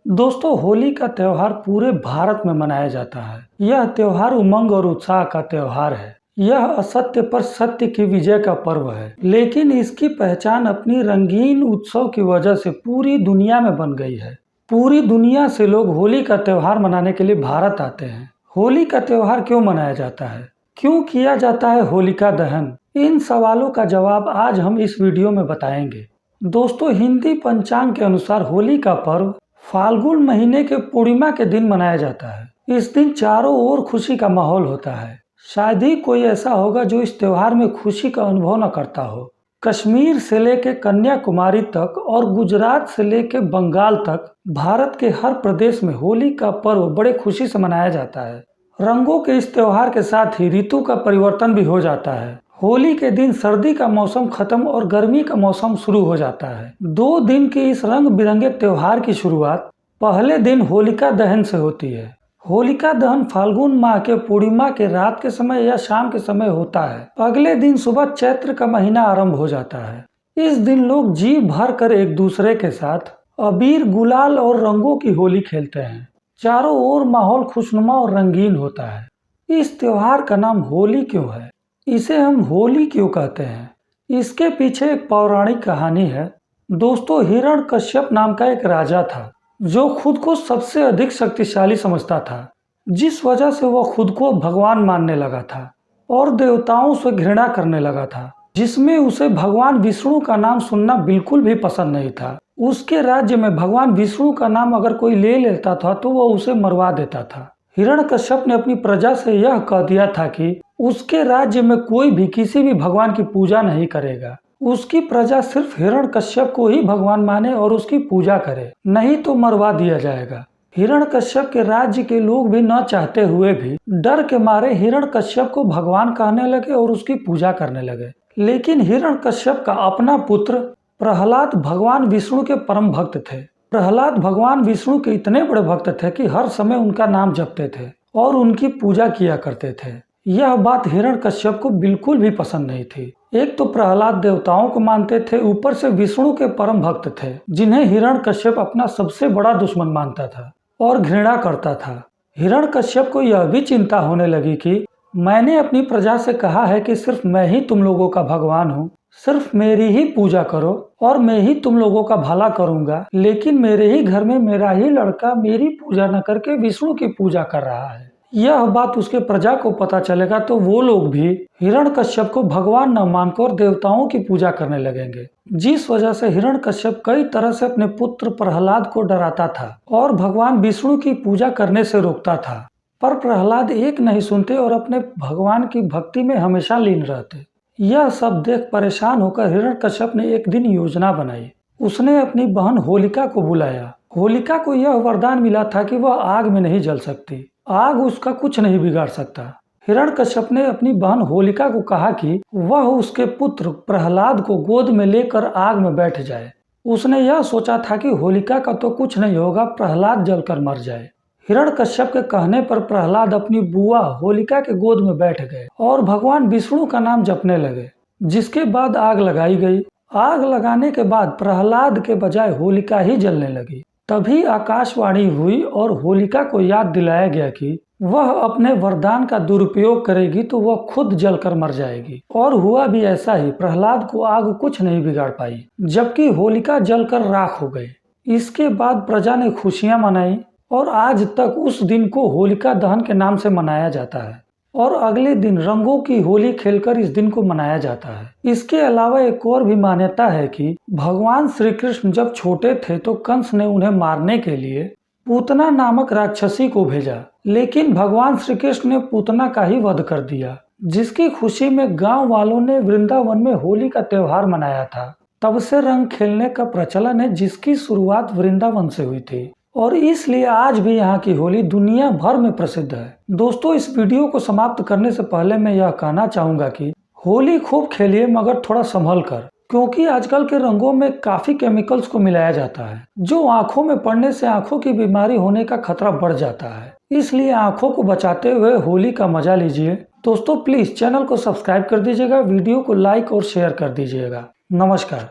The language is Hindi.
दोस्तों, होली का त्योहार पूरे भारत में मनाया जाता है। यह त्योहार उमंग और उत्साह का त्योहार है। यह असत्य पर सत्य की विजय का पर्व है, लेकिन इसकी पहचान अपनी रंगीन उत्सव की वजह से पूरी दुनिया में बन गई है। पूरी दुनिया से लोग होली का त्योहार मनाने के लिए भारत आते हैं। होली का त्योहार क्यों मनाया जाता है? क्यों किया जाता है होलिका दहन? इन सवालों का जवाब आज हम इस वीडियो में बताएंगे। दोस्तों, हिंदी पंचांग के अनुसार होली का पर्व फाल्गुन महीने के पूर्णिमा के दिन मनाया जाता है। इस दिन चारों ओर खुशी का माहौल होता है। शायद ही कोई ऐसा होगा जो इस त्योहार में खुशी का अनुभव न करता हो। कश्मीर से लेकर कन्याकुमारी तक और गुजरात से लेकर बंगाल तक भारत के हर प्रदेश में होली का पर्व बड़े खुशी से मनाया जाता है। रंगों के इस त्योहार के साथ ही ऋतु का परिवर्तन भी हो जाता है। होली के दिन सर्दी का मौसम खत्म और गर्मी का मौसम शुरू हो जाता है। 2 दिन के इस रंग बिरंगे त्योहार की शुरुआत पहले दिन होलिका दहन से होती है। होलिका दहन फाल्गुन माह के पूर्णिमा के रात के समय या शाम के समय होता है। अगले दिन सुबह चैत्र का महीना आरंभ हो जाता है। इस दिन लोग जी भर कर एक दूसरे के साथ अबीर, गुलाल और रंगों की होली खेलते हैं। चारों ओर माहौल खुशनुमा और रंगीन होता है। इस त्योहार का नाम होली क्यों है? इसे हम होली क्यों कहते हैं? इसके पीछे एक पौराणिक कहानी है। दोस्तों, हिरण्यकश्यप नाम का एक राजा था जो खुद को सबसे अधिक शक्तिशाली समझता था, जिस वजह से वह खुद को भगवान मानने लगा था और देवताओं से घृणा करने लगा था, जिसमें उसे भगवान विष्णु का नाम सुनना बिल्कुल भी पसंद नहीं था। उसके राज्य में भगवान विष्णु का नाम अगर कोई ले लेता था तो वह उसे मरवा देता था। हिरण्यकश्यप ने अपनी प्रजा से यह कह दिया था कि उसके राज्य में कोई भी किसी भी भगवान की पूजा नहीं करेगा। उसकी प्रजा सिर्फ हिरण्यकश्यप को ही भगवान माने और उसकी पूजा करे, नहीं तो मरवा दिया जाएगा। हिरण्यकश्यप के राज्य के लोग भी न चाहते हुए भी डर के मारे हिरण्यकश्यप को भगवान कहने लगे और उसकी पूजा करने लगे। लेकिन हिरण्यकश्यप का अपना पुत्र प्रहलाद भगवान विष्णु के परम भक्त थे। प्रहलाद भगवान विष्णु के इतने बड़े भक्त थे कि हर समय उनका नाम जपते थे और उनकी पूजा किया करते थे। यह बात हिरण्यकश्यप को बिल्कुल भी पसंद नहीं थी। एक तो प्रहलाद देवताओं को मानते थे, ऊपर से विष्णु के परम भक्त थे, जिन्हें हिरण्यकश्यप अपना सबसे बड़ा दुश्मन मानता था और घृणा करता था। हिरण्यकश्यप को यह भी चिंता होने लगी कि मैंने अपनी प्रजा से कहा है कि सिर्फ मैं ही तुम लोगों का भगवान हूँ, सिर्फ मेरी ही पूजा करो और मैं ही तुम लोगों का भला करूंगा, लेकिन मेरे ही घर में मेरा ही लड़का मेरी पूजा न करके विष्णु की पूजा कर रहा है। यह बात उसके प्रजा को पता चलेगा तो वो लोग भी हिरण्यकश्यप को भगवान न मानकर देवताओं की पूजा करने लगेंगे, जिस वजह से हिरण्यकश्यप कई तरह से अपने पुत्र प्रहलाद को डराता था और भगवान विष्णु की पूजा करने से रोकता था। पर प्रहलाद एक नहीं सुनते और अपने भगवान की भक्ति में हमेशा लीन रहते। यह सब देख परेशान होकर हिरण्यकश्यप ने एक दिन योजना बनाई। उसने अपनी बहन होलिका को बुलाया। होलिका को यह वरदान मिला था कि वह आग में नहीं जल सकती, आग उसका कुछ नहीं बिगाड़ सकता। हिरण्यकश्यप ने अपनी बहन होलिका को कहा कि वह उसके पुत्र प्रहलाद को गोद में लेकर आग में बैठ जाए। उसने यह सोचा था कि होलिका का तो कुछ नहीं होगा, प्रहलाद जलकर मर जाए। हिरण्यकश्यप के कहने पर प्रहलाद अपनी बुआ होलिका के गोद में बैठ गए और भगवान विष्णु का नाम जपने लगे, जिसके बाद आग लगाई गई। आग लगाने के बाद प्रहलाद के बजाय होलिका ही जलने लगी। तभी आकाशवाणी हुई और होलिका को याद दिलाया गया कि वह अपने वरदान का दुरुपयोग करेगी तो वह खुद जलकर मर जाएगी। और हुआ भी ऐसा ही। प्रहलाद को आग कुछ नहीं बिगाड़ पाई, जबकि होलिका जलकर राख हो गई। इसके बाद प्रजा ने खुशियां मनाई और आज तक उस दिन को होलिका दहन के नाम से मनाया जाता है और अगले दिन रंगों की होली खेलकर इस दिन को मनाया जाता है। इसके अलावा एक और भी मान्यता है कि भगवान श्री कृष्ण जब छोटे थे तो कंस ने उन्हें मारने के लिए पूतना नामक राक्षसी को भेजा, लेकिन भगवान श्री कृष्ण ने पूतना का ही वध कर दिया, जिसकी खुशी में गांव वालों ने वृंदावन में होली का त्योहार मनाया था। तब से रंग खेलने का प्रचलन है, जिसकी शुरुआत वृंदावन से हुई थी और इसलिए आज भी यहाँ की होली दुनिया भर में प्रसिद्ध है। दोस्तों, इस वीडियो को समाप्त करने से पहले मैं यह कहना चाहूंगा कि होली खूब खेलिए, मगर थोड़ा संभल कर, क्योंकि आजकल के रंगों में काफी केमिकल्स को मिलाया जाता है, जो आंखों में पड़ने से आंखों की बीमारी होने का खतरा बढ़ जाता है। इसलिए आंखों को बचाते हुए होली का मजा लीजिए। दोस्तों, प्लीज चैनल को सब्सक्राइब कर दीजिएगा, वीडियो को लाइक और शेयर कर दीजिएगा। नमस्कार।